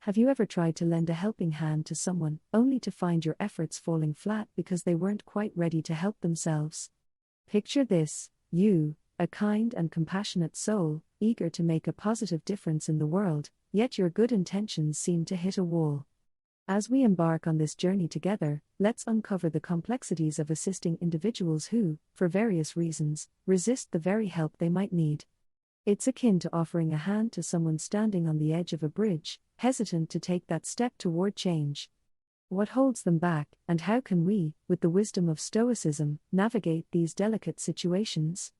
Have you ever tried to lend a helping hand to someone, only to find your efforts falling flat because they weren't quite ready to help themselves? Picture this: you, a kind and compassionate soul, eager to make a positive difference in the world, yet your good intentions seem to hit a wall. As we embark on this journey together, let's uncover the complexities of assisting individuals who, for various reasons, resist the very help they might need. It's akin to offering a hand to someone standing on the edge of a bridge, hesitant to take that step toward change. What holds them back, and how can we, with the wisdom of Stoicism, navigate these delicate situations?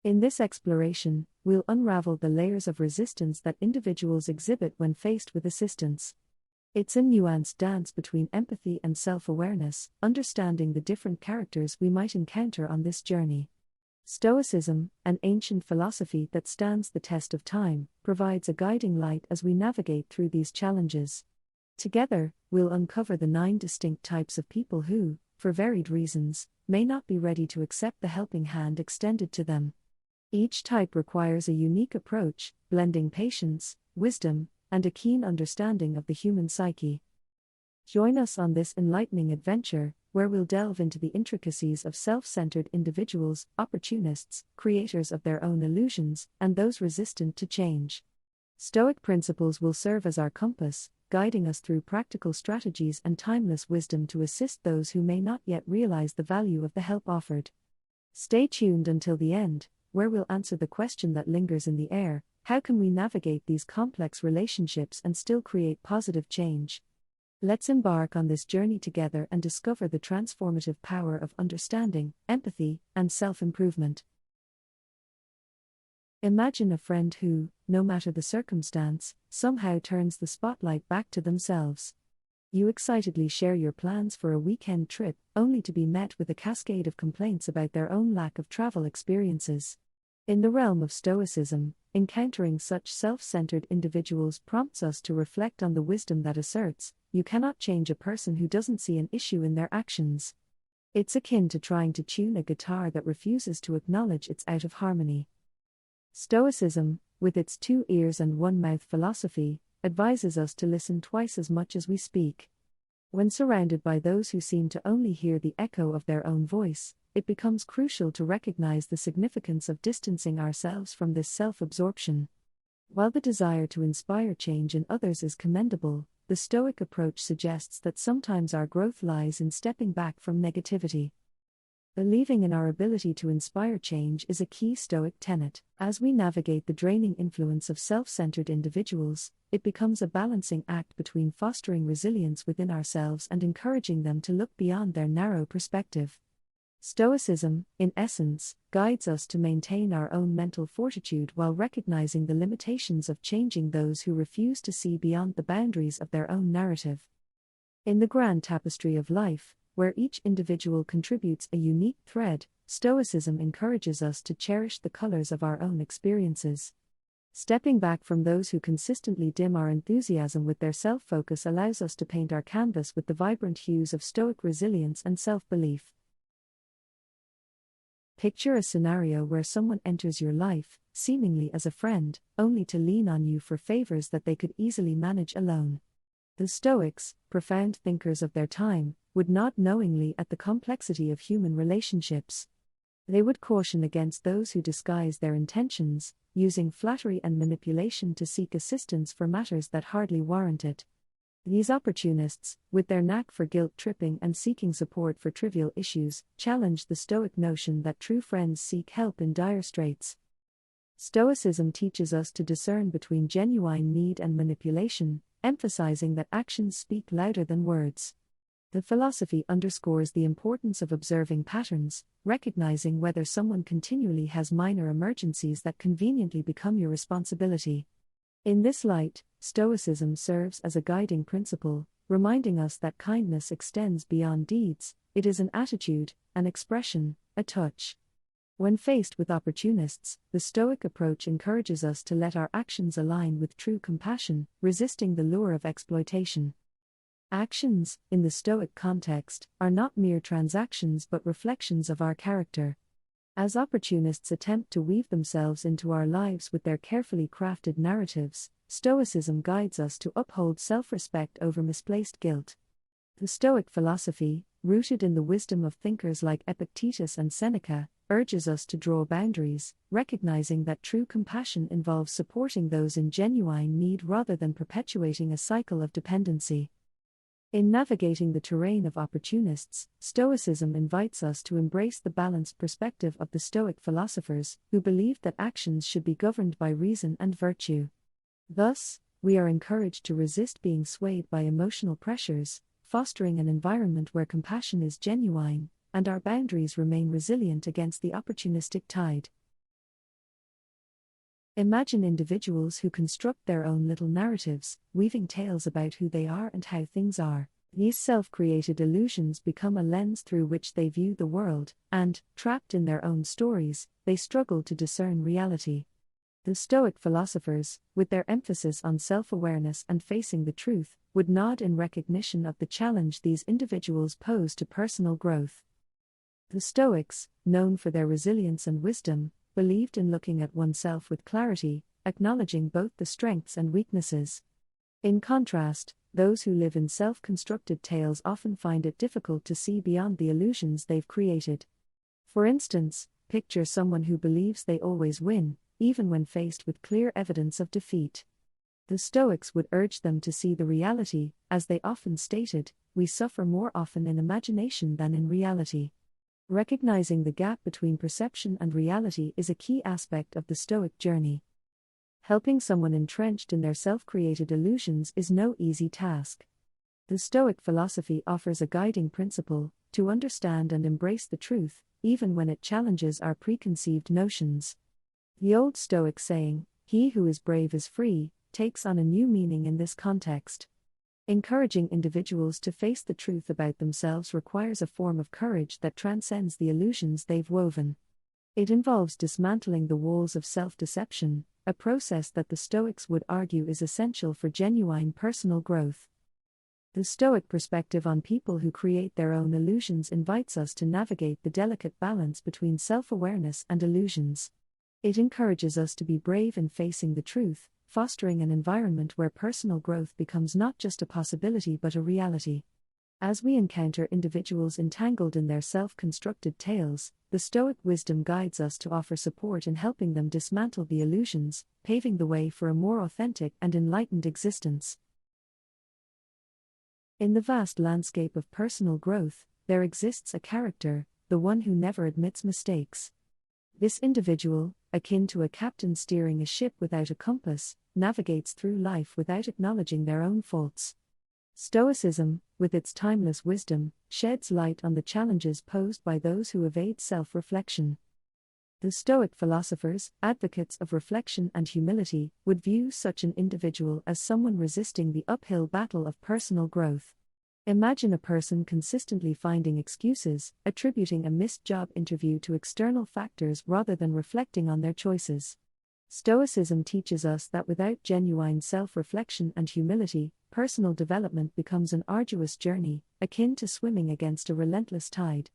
In this exploration, we'll unravel the layers of resistance that individuals exhibit when faced with assistance. It's a nuanced dance between empathy and self-awareness, understanding the different characters we might encounter on this journey. Stoicism, an ancient philosophy that stands the test of time, provides a guiding light as we navigate through these challenges. Together, we'll uncover the 9 distinct types of people who, for varied reasons, may not be ready to accept the helping hand extended to them. Each type requires a unique approach, blending patience, wisdom, and a keen understanding of the human psyche. Join us on this enlightening adventure, where we'll delve into the intricacies of self-centered individuals, opportunists, creators of their own illusions, and those resistant to change. Stoic principles will serve as our compass, guiding us through practical strategies and timeless wisdom to assist those who may not yet realize the value of the help offered. Stay tuned until the end, where we'll answer the question that lingers in the air: how can we navigate these complex relationships and still create positive change? Let's embark on this journey together and discover the transformative power of understanding, empathy, and self-improvement. Imagine a friend who, no matter the circumstance, somehow turns the spotlight back to themselves. You excitedly share your plans for a weekend trip, only to be met with a cascade of complaints about their own lack of travel experiences. In the realm of Stoicism, encountering such self-centered individuals prompts us to reflect on the wisdom that asserts, you cannot change a person who doesn't see an issue in their actions. It's akin to trying to tune a guitar that refuses to acknowledge it's out of harmony. Stoicism, with its 2 ears and 1 mouth philosophy, advises us to listen twice as much as we speak. When surrounded by those who seem to only hear the echo of their own voice, it becomes crucial to recognize the significance of distancing ourselves from this self-absorption. While the desire to inspire change in others is commendable, the Stoic approach suggests that sometimes our growth lies in stepping back from negativity. Believing in our ability to inspire change is a key Stoic tenet. As we navigate the draining influence of self-centered individuals, it becomes a balancing act between fostering resilience within ourselves and encouraging them to look beyond their narrow perspective. Stoicism, in essence, guides us to maintain our own mental fortitude while recognizing the limitations of changing those who refuse to see beyond the boundaries of their own narrative. In the grand tapestry of life, where each individual contributes a unique thread, Stoicism encourages us to cherish the colors of our own experiences. Stepping back from those who consistently dim our enthusiasm with their self-focus allows us to paint our canvas with the vibrant hues of Stoic resilience and self-belief. Picture a scenario where someone enters your life, seemingly as a friend, only to lean on you for favors that they could easily manage alone. The Stoics, profound thinkers of their time, would nod knowingly at the complexity of human relationships. They would caution against those who disguise their intentions, using flattery and manipulation to seek assistance for matters that hardly warrant it. These opportunists, with their knack for guilt-tripping and seeking support for trivial issues, challenge the Stoic notion that true friends seek help in dire straits. Stoicism teaches us to discern between genuine need and manipulation, emphasizing that actions speak louder than words. The philosophy underscores the importance of observing patterns, recognizing whether someone continually has minor emergencies that conveniently become your responsibility. In this light, Stoicism serves as a guiding principle, reminding us that kindness extends beyond deeds. It is an attitude, an expression, a touch. When faced with opportunists, the Stoic approach encourages us to let our actions align with true compassion, resisting the lure of exploitation. Actions, in the Stoic context, are not mere transactions but reflections of our character. As opportunists attempt to weave themselves into our lives with their carefully crafted narratives, Stoicism guides us to uphold self-respect over misplaced guilt. The Stoic philosophy, rooted in the wisdom of thinkers like Epictetus and Seneca, urges us to draw boundaries, recognizing that true compassion involves supporting those in genuine need rather than perpetuating a cycle of dependency. In navigating the terrain of opportunists, Stoicism invites us to embrace the balanced perspective of the Stoic philosophers, who believed that actions should be governed by reason and virtue. Thus, we are encouraged to resist being swayed by emotional pressures, fostering an environment where compassion is genuine, and our boundaries remain resilient against the opportunistic tide. Imagine individuals who construct their own little narratives, weaving tales about who they are and how things are. These self-created illusions become a lens through which they view the world, and, trapped in their own stories, they struggle to discern reality. The Stoic philosophers, with their emphasis on self-awareness and facing the truth, would nod in recognition of the challenge these individuals pose to personal growth. The Stoics, known for their resilience and wisdom, believed in looking at oneself with clarity, acknowledging both the strengths and weaknesses. In contrast, those who live in self-constructed tales often find it difficult to see beyond the illusions they've created. For instance, picture someone who believes they always win, even when faced with clear evidence of defeat. The Stoics would urge them to see the reality, as they often stated, we suffer more often in imagination than in reality. Recognizing the gap between perception and reality is a key aspect of the Stoic journey. Helping someone entrenched in their self-created illusions is no easy task. The Stoic philosophy offers a guiding principle, to understand and embrace the truth, even when it challenges our preconceived notions. The old Stoic saying, "He who is brave is free," takes on a new meaning in this context. Encouraging individuals to face the truth about themselves requires a form of courage that transcends the illusions they've woven. It involves dismantling the walls of self-deception, a process that the Stoics would argue is essential for genuine personal growth. The Stoic perspective on people who create their own illusions invites us to navigate the delicate balance between self-awareness and illusions. It encourages us to be brave in facing the truth, fostering an environment where personal growth becomes not just a possibility but a reality. As we encounter individuals entangled in their self-constructed tales, the Stoic wisdom guides us to offer support in helping them dismantle the illusions, paving the way for a more authentic and enlightened existence. In the vast landscape of personal growth, there exists a character, the one who never admits mistakes. This individual, akin to a captain steering a ship without a compass, navigates through life without acknowledging their own faults. Stoicism, with its timeless wisdom, sheds light on the challenges posed by those who evade self-reflection. The Stoic philosophers, advocates of reflection and humility, would view such an individual as someone resisting the uphill battle of personal growth. Imagine a person consistently finding excuses, attributing a missed job interview to external factors rather than reflecting on their choices. Stoicism teaches us that without genuine self-reflection and humility, personal development becomes an arduous journey, akin to swimming against a relentless tide.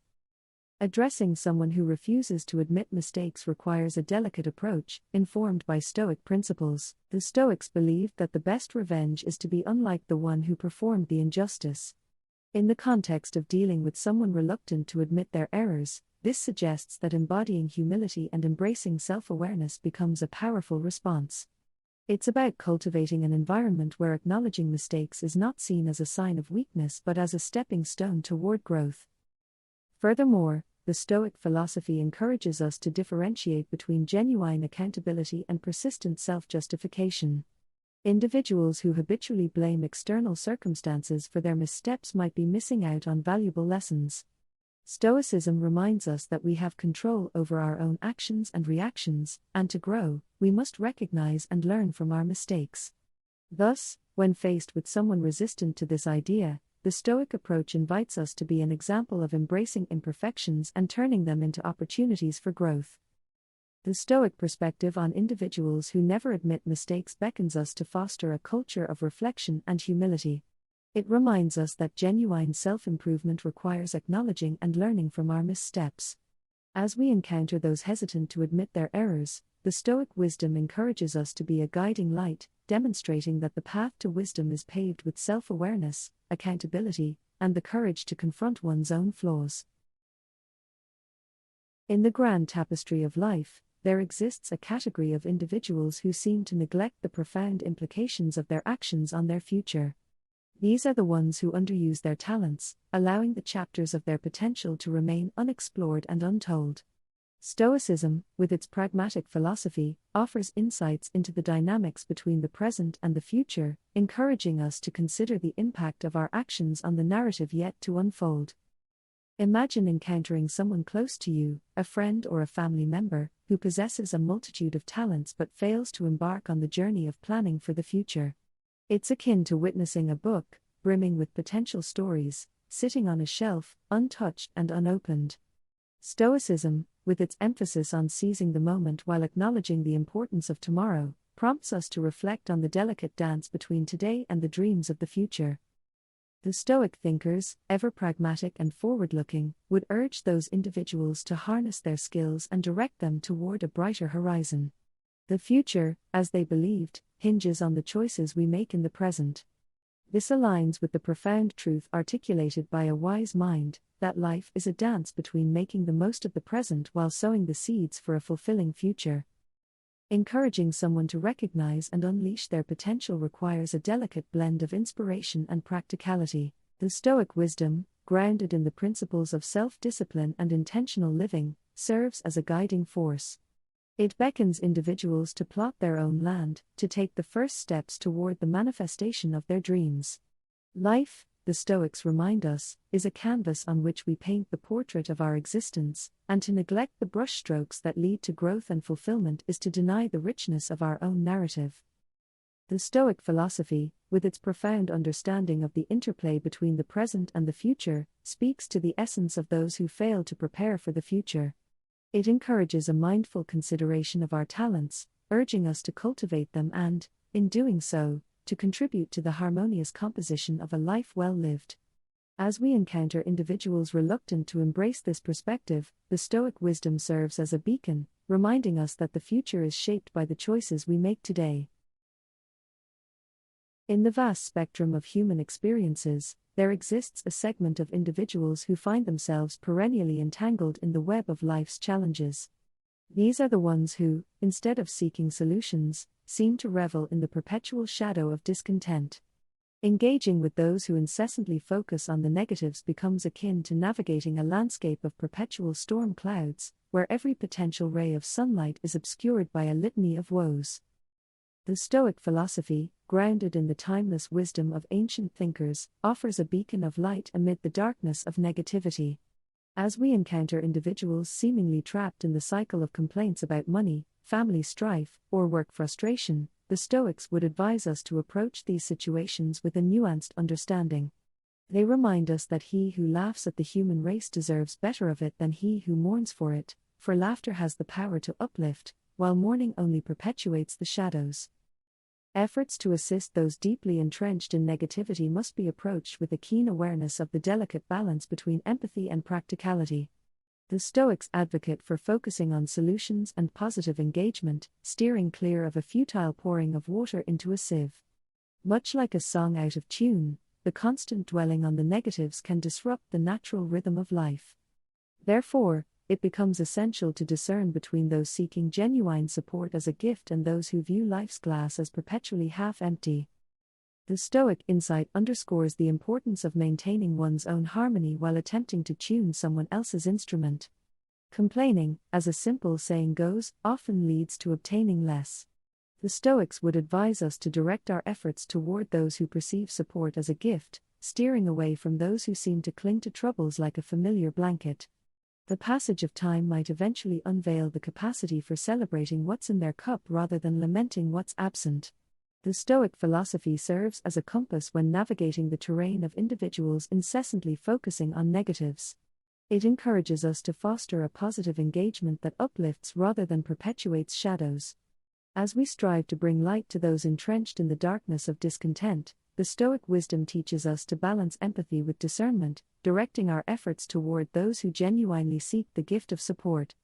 Addressing someone who refuses to admit mistakes requires a delicate approach, informed by Stoic principles. The Stoics believed that the best revenge is to be unlike the one who performed the injustice. In the context of dealing with someone reluctant to admit their errors, this suggests that embodying humility and embracing self-awareness becomes a powerful response. It's about cultivating an environment where acknowledging mistakes is not seen as a sign of weakness but as a stepping stone toward growth. Furthermore, the Stoic philosophy encourages us to differentiate between genuine accountability and persistent self-justification. Individuals who habitually blame external circumstances for their missteps might be missing out on valuable lessons. Stoicism reminds us that we have control over our own actions and reactions, and to grow, we must recognize and learn from our mistakes. Thus, when faced with someone resistant to this idea, the Stoic approach invites us to be an example of embracing imperfections and turning them into opportunities for growth. The Stoic perspective on individuals who never admit mistakes beckons us to foster a culture of reflection and humility. It reminds us that genuine self-improvement requires acknowledging and learning from our missteps. As we encounter those hesitant to admit their errors, the Stoic wisdom encourages us to be a guiding light, demonstrating that the path to wisdom is paved with self-awareness, accountability, and the courage to confront one's own flaws. In the grand tapestry of life, there exists a category of individuals who seem to neglect the profound implications of their actions on their future. These are the ones who underuse their talents, allowing the chapters of their potential to remain unexplored and untold. Stoicism, with its pragmatic philosophy, offers insights into the dynamics between the present and the future, encouraging us to consider the impact of our actions on the narrative yet to unfold. Imagine encountering someone close to you, a friend or a family member, who possesses a multitude of talents but fails to embark on the journey of planning for the future. It's akin to witnessing a book, brimming with potential stories, sitting on a shelf, untouched and unopened. Stoicism, with its emphasis on seizing the moment while acknowledging the importance of tomorrow, prompts us to reflect on the delicate dance between today and the dreams of the future. The Stoic thinkers, ever pragmatic and forward-looking, would urge those individuals to harness their skills and direct them toward a brighter horizon. The future, as they believed, hinges on the choices we make in the present. This aligns with the profound truth articulated by a wise mind, that life is a dance between making the most of the present while sowing the seeds for a fulfilling future. Encouraging someone to recognize and unleash their potential requires a delicate blend of inspiration and practicality. The Stoic wisdom, grounded in the principles of self-discipline and intentional living, serves as a guiding force. It beckons individuals to plot their own land, to take the first steps toward the manifestation of their dreams. Life, the Stoics remind us, is a canvas on which we paint the portrait of our existence, and to neglect the brushstrokes that lead to growth and fulfillment is to deny the richness of our own narrative. The Stoic philosophy, with its profound understanding of the interplay between the present and the future, speaks to the essence of those who fail to prepare for the future. It encourages a mindful consideration of our talents, urging us to cultivate them and, in doing so, to contribute to the harmonious composition of a life well lived. As we encounter individuals reluctant to embrace this perspective, the Stoic wisdom serves as a beacon, reminding us that the future is shaped by the choices we make today. In the vast spectrum of human experiences, there exists a segment of individuals who find themselves perennially entangled in the web of life's challenges. These are the ones who, instead of seeking solutions, seem to revel in the perpetual shadow of discontent. Engaging with those who incessantly focus on the negatives becomes akin to navigating a landscape of perpetual storm clouds, where every potential ray of sunlight is obscured by a litany of woes. The Stoic philosophy, grounded in the timeless wisdom of ancient thinkers, offers a beacon of light amid the darkness of negativity. As we encounter individuals seemingly trapped in the cycle of complaints about money, family strife, or work frustration, the Stoics would advise us to approach these situations with a nuanced understanding. They remind us that he who laughs at the human race deserves better of it than he who mourns for it, for laughter has the power to uplift, while mourning only perpetuates the shadows. Efforts to assist those deeply entrenched in negativity must be approached with a keen awareness of the delicate balance between empathy and practicality. The Stoics advocate for focusing on solutions and positive engagement, steering clear of a futile pouring of water into a sieve. Much like a song out of tune, the constant dwelling on the negatives can disrupt the natural rhythm of life. Therefore, it becomes essential to discern between those seeking genuine support as a gift and those who view life's glass as perpetually half-empty. The Stoic insight underscores the importance of maintaining one's own harmony while attempting to tune someone else's instrument. Complaining, as a simple saying goes, often leads to obtaining less. The Stoics would advise us to direct our efforts toward those who perceive support as a gift, steering away from those who seem to cling to troubles like a familiar blanket. The passage of time might eventually unveil the capacity for celebrating what's in their cup rather than lamenting what's absent. The Stoic philosophy serves as a compass when navigating the terrain of individuals incessantly focusing on negatives. It encourages us to foster a positive engagement that uplifts rather than perpetuates shadows. As we strive to bring light to those entrenched in the darkness of discontent, the the Stoic wisdom teaches us to balance empathy with discernment, directing our efforts toward those who genuinely seek the gift of support.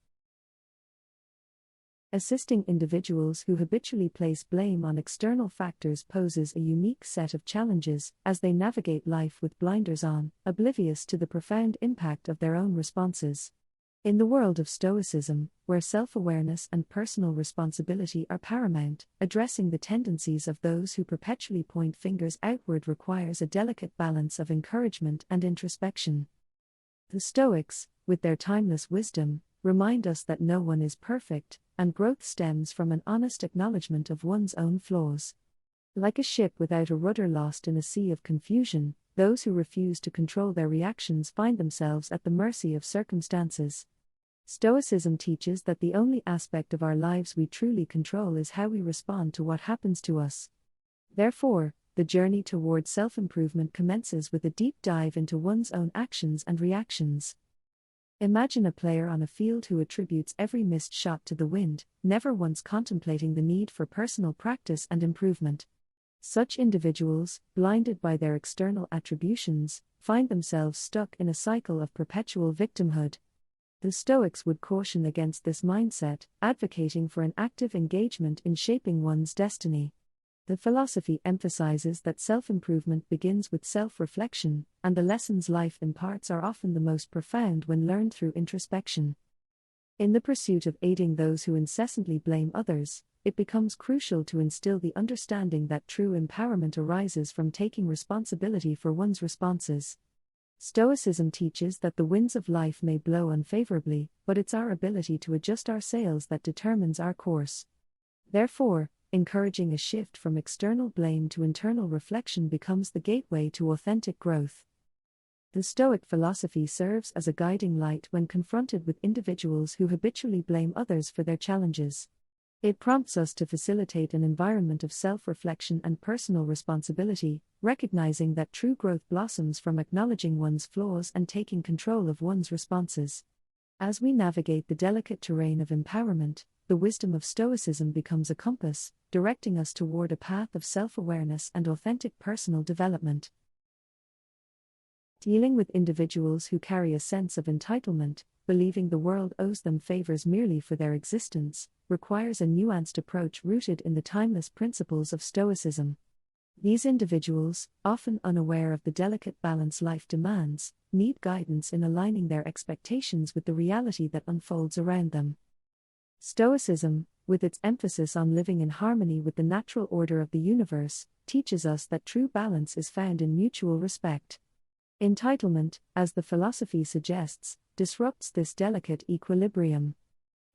Assisting individuals who habitually place blame on external factors poses a unique set of challenges as they navigate life with blinders on, oblivious to the profound impact of their own responses. In the world of Stoicism, where self-awareness and personal responsibility are paramount, addressing the tendencies of those who perpetually point fingers outward requires a delicate balance of encouragement and introspection. The Stoics, with their timeless wisdom, remind us that no one is perfect, and growth stems from an honest acknowledgement of one's own flaws. Like a ship without a rudder lost in a sea of confusion, those who refuse to control their reactions find themselves at the mercy of circumstances. Stoicism teaches that the only aspect of our lives we truly control is how we respond to what happens to us. Therefore, the journey toward self-improvement commences with a deep dive into one's own actions and reactions. Imagine a player on a field who attributes every missed shot to the wind, never once contemplating the need for personal practice and improvement. Such individuals, blinded by their external attributions, find themselves stuck in a cycle of perpetual victimhood. The Stoics would caution against this mindset, advocating for an active engagement in shaping one's destiny. The philosophy emphasizes that self-improvement begins with self-reflection, and the lessons life imparts are often the most profound when learned through introspection. In the pursuit of aiding those who incessantly blame others, it becomes crucial to instill the understanding that true empowerment arises from taking responsibility for one's responses. Stoicism teaches that the winds of life may blow unfavorably, but it's our ability to adjust our sails that determines our course. Therefore, encouraging a shift from external blame to internal reflection becomes the gateway to authentic growth. The Stoic philosophy serves as a guiding light when confronted with individuals who habitually blame others for their challenges. It prompts us to facilitate an environment of self-reflection and personal responsibility, recognizing that true growth blossoms from acknowledging one's flaws and taking control of one's responses. As we navigate the delicate terrain of empowerment, the wisdom of Stoicism becomes a compass, directing us toward a path of self-awareness and authentic personal development. Dealing with individuals who carry a sense of entitlement, believing the world owes them favors merely for their existence, requires a nuanced approach rooted in the timeless principles of Stoicism. These individuals, often unaware of the delicate balance life demands, need guidance in aligning their expectations with the reality that unfolds around them. Stoicism, with its emphasis on living in harmony with the natural order of the universe, teaches us that true balance is found in mutual respect. Entitlement, as the philosophy suggests, disrupts this delicate equilibrium.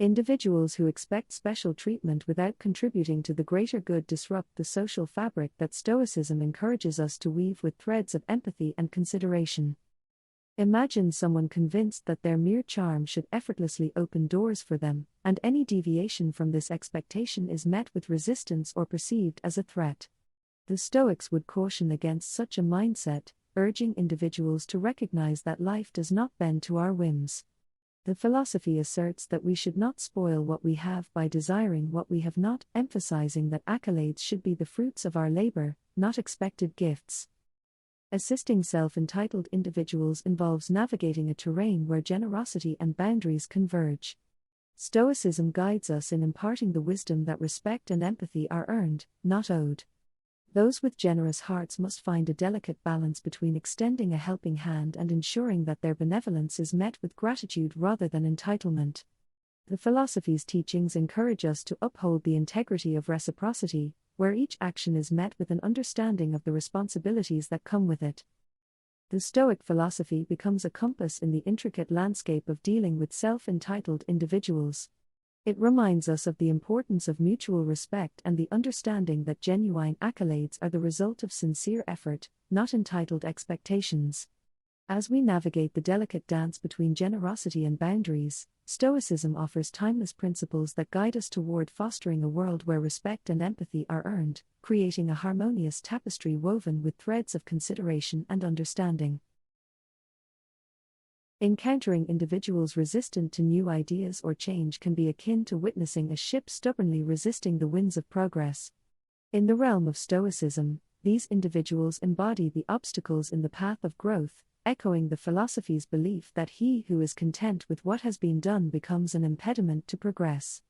Individuals who expect special treatment without contributing to the greater good disrupt the social fabric that Stoicism encourages us to weave with threads of empathy and consideration. Imagine someone convinced that their mere charm should effortlessly open doors for them, and any deviation from this expectation is met with resistance or perceived as a threat. The Stoics would caution against such a mindset, urging individuals to recognize that life does not bend to our whims. The philosophy asserts that we should not spoil what we have by desiring what we have not, emphasizing that accolades should be the fruits of our labor, not expected gifts. Assisting self-entitled individuals involves navigating a terrain where generosity and boundaries converge. Stoicism guides us in imparting the wisdom that respect and empathy are earned, not owed. Those with generous hearts must find a delicate balance between extending a helping hand and ensuring that their benevolence is met with gratitude rather than entitlement. The philosophy's teachings encourage us to uphold the integrity of reciprocity, where each action is met with an understanding of the responsibilities that come with it. The Stoic philosophy becomes a compass in the intricate landscape of dealing with self-entitled individuals. It reminds us of the importance of mutual respect and the understanding that genuine accolades are the result of sincere effort, not entitled expectations. As we navigate the delicate dance between generosity and boundaries, Stoicism offers timeless principles that guide us toward fostering a world where respect and empathy are earned, creating a harmonious tapestry woven with threads of consideration and understanding. Encountering individuals resistant to new ideas or change can be akin to witnessing a ship stubbornly resisting the winds of progress. In the realm of Stoicism, these individuals embody the obstacles in the path of growth, echoing the philosophy's belief that he who is content with what has been done becomes an impediment to progress.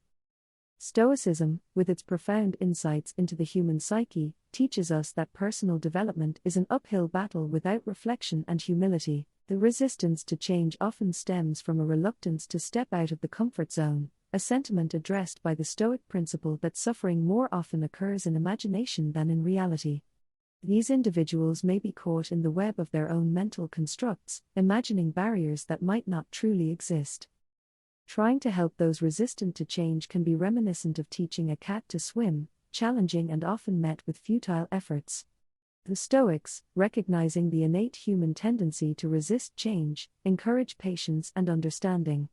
Stoicism, with its profound insights into the human psyche, teaches us that personal development is an uphill battle without reflection and humility. The resistance to change often stems from a reluctance to step out of the comfort zone, a sentiment addressed by the Stoic principle that suffering more often occurs in imagination than in reality. These individuals may be caught in the web of their own mental constructs, imagining barriers that might not truly exist. Trying to help those resistant to change can be reminiscent of teaching a cat to swim, challenging and often met with futile efforts. The Stoics, recognizing the innate human tendency to resist change, encourage patience and understanding.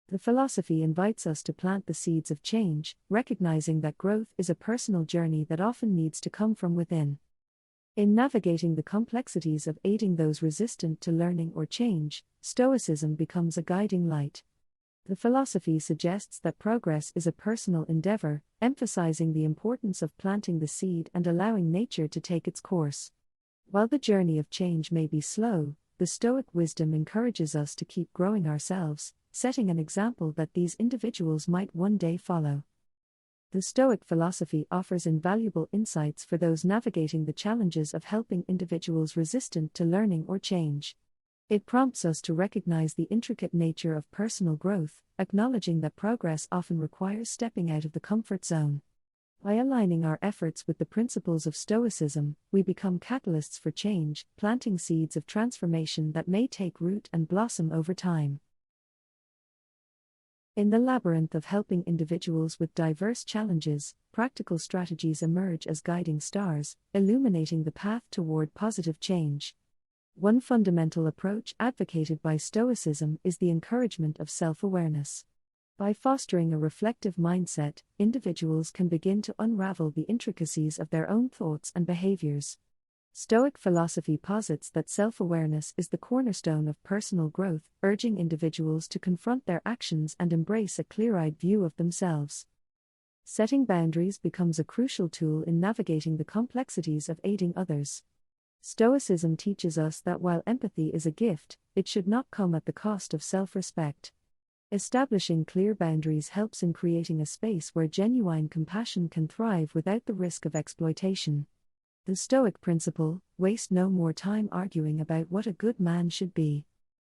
The philosophy invites us to plant the seeds of change, recognizing that growth is a personal journey that often needs to come from within. In navigating the complexities of aiding those resistant to learning or change, Stoicism becomes a guiding light. The philosophy suggests that progress is a personal endeavor, emphasizing the importance of planting the seed and allowing nature to take its course. While the journey of change may be slow, the Stoic wisdom encourages us to keep growing ourselves, setting an example that these individuals might one day follow. The Stoic philosophy offers invaluable insights for those navigating the challenges of helping individuals resistant to learning or change. It prompts us to recognize the intricate nature of personal growth, acknowledging that progress often requires stepping out of the comfort zone. By aligning our efforts with the principles of Stoicism, we become catalysts for change, planting seeds of transformation that may take root and blossom over time. In the labyrinth of helping individuals with diverse challenges, practical strategies emerge as guiding stars, illuminating the path toward positive change. One fundamental approach advocated by Stoicism is the encouragement of self-awareness. By fostering a reflective mindset, individuals can begin to unravel the intricacies of their own thoughts and behaviors. Stoic philosophy posits that self-awareness is the cornerstone of personal growth, urging individuals to confront their actions and embrace a clear-eyed view of themselves. Setting boundaries becomes a crucial tool in navigating the complexities of aiding others. Stoicism teaches us that while empathy is a gift, it should not come at the cost of self-respect. Establishing clear boundaries helps in creating a space where genuine compassion can thrive without the risk of exploitation. The Stoic principle, waste no more time arguing about what a good man should be.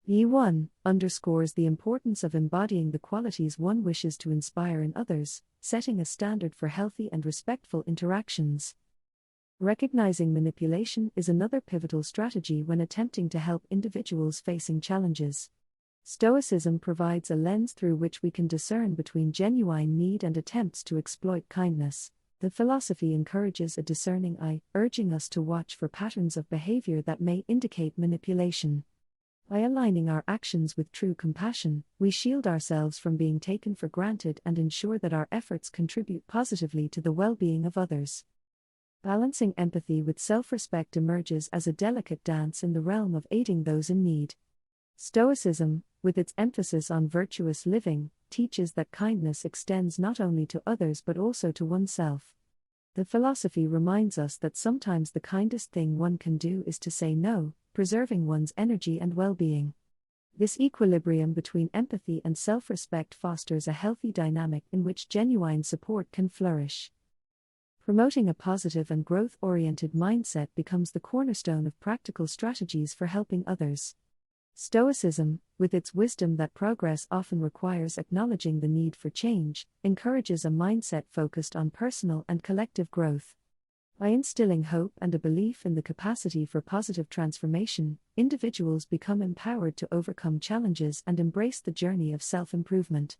E1 underscores the importance of embodying the qualities one wishes to inspire in others, setting a standard for healthy and respectful interactions. Recognizing manipulation is another pivotal strategy when attempting to help individuals facing challenges. Stoicism provides a lens through which we can discern between genuine need and attempts to exploit kindness. The philosophy encourages a discerning eye, urging us to watch for patterns of behavior that may indicate manipulation. By aligning our actions with true compassion, we shield ourselves from being taken for granted and ensure that our efforts contribute positively to the well-being of others. Balancing empathy with self-respect emerges as a delicate dance in the realm of aiding those in need. Stoicism, with its emphasis on virtuous living, teaches that kindness extends not only to others but also to oneself. The philosophy reminds us that sometimes the kindest thing one can do is to say no, preserving one's energy and well-being. This equilibrium between empathy and self-respect fosters a healthy dynamic in which genuine support can flourish. Promoting a positive and growth-oriented mindset becomes the cornerstone of practical strategies for helping others. Stoicism, with its wisdom that progress often requires acknowledging the need for change, encourages a mindset focused on personal and collective growth. By instilling hope and a belief in the capacity for positive transformation, individuals become empowered to overcome challenges and embrace the journey of self-improvement.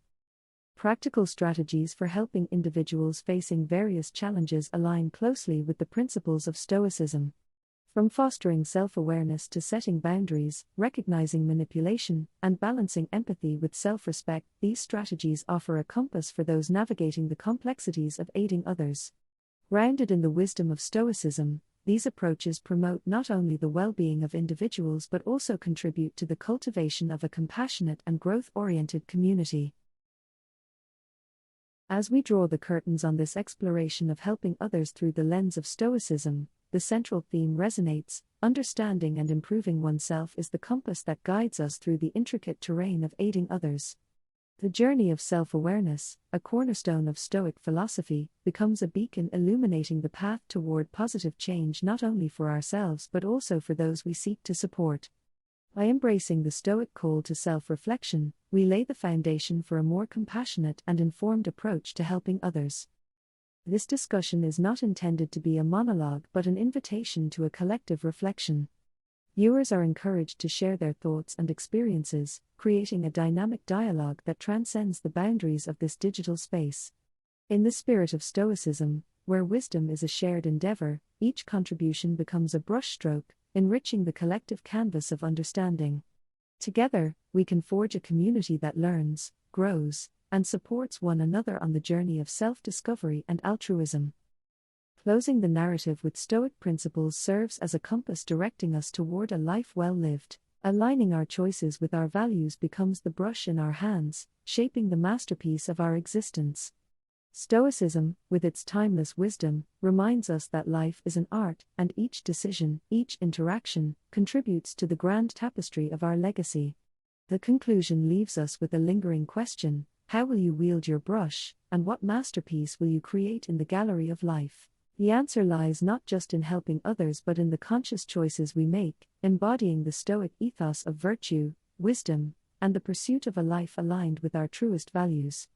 Practical strategies for helping individuals facing various challenges align closely with the principles of Stoicism. From fostering self-awareness to setting boundaries, recognizing manipulation, and balancing empathy with self-respect, these strategies offer a compass for those navigating the complexities of aiding others. Grounded in the wisdom of Stoicism, these approaches promote not only the well-being of individuals but also contribute to the cultivation of a compassionate and growth-oriented community. As we draw the curtains on this exploration of helping others through the lens of Stoicism, the central theme resonates: understanding and improving oneself is the compass that guides us through the intricate terrain of aiding others. The journey of self-awareness, a cornerstone of Stoic philosophy, becomes a beacon illuminating the path toward positive change not only for ourselves but also for those we seek to support. By embracing the Stoic call to self-reflection, we lay the foundation for a more compassionate and informed approach to helping others. This discussion is not intended to be a monologue but an invitation to a collective reflection. Viewers are encouraged to share their thoughts and experiences, creating a dynamic dialogue that transcends the boundaries of this digital space. In the spirit of Stoicism, where wisdom is a shared endeavor, each contribution becomes a brushstroke, enriching the collective canvas of understanding. Together, we can forge a community that learns, grows, and supports one another on the journey of self-discovery and altruism. Closing the narrative with Stoic principles serves as a compass directing us toward a life well lived. Aligning our choices with our values becomes the brush in our hands, shaping the masterpiece of our existence. Stoicism, with its timeless wisdom, reminds us that life is an art, and each decision, each interaction, contributes to the grand tapestry of our legacy. The conclusion leaves us with a lingering question: how will you wield your brush, and what masterpiece will you create in the gallery of life? The answer lies not just in helping others but in the conscious choices we make, embodying the Stoic ethos of virtue, wisdom, and the pursuit of a life aligned with our truest values.